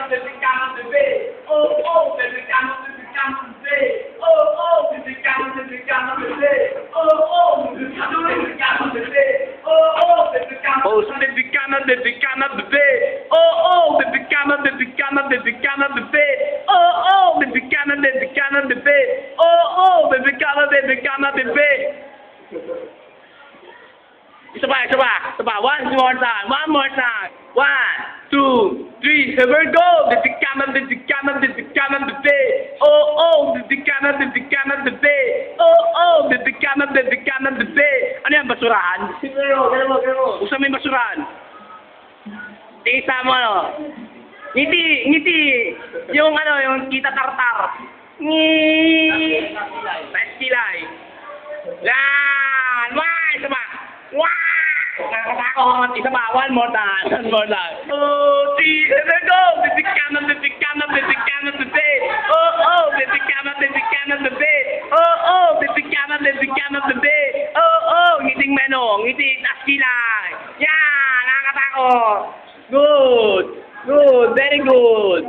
baby, come on, baby. Oh, oh, baby, come on, baby. Oh, oh, baby, come on, baby. Oh, oh, baby, come on, baby. Oh, oh, baby, come on, baby. Oh, oh, baby, come on, baby. Oh, oh, baby, come on, baby. Oh, oh, baby, come on, baby. Isa pa. One more time. 1, 2, 3. Here we go. Baby, come on, baby. Oh, oh, baby, come on, baby. Oh, oh, baby, come on, baby. Ano yan, basurahan? Ganun mo. Usa may basurahan. Tingisa mo, ano? Ngiti. Yung kita tartar. Pastilay. Yan! Isa pa. Nakakatakot. Isa pa. One more time. 2, 3. Here we go. Baby, come on, baby. Oh, oh, baby, come on, baby. Oh, oh, baby, come on, baby. Oh, oh, ngiting menong. Ngiti. Pastilay. Yan! Nakakatakot. Good. Very good.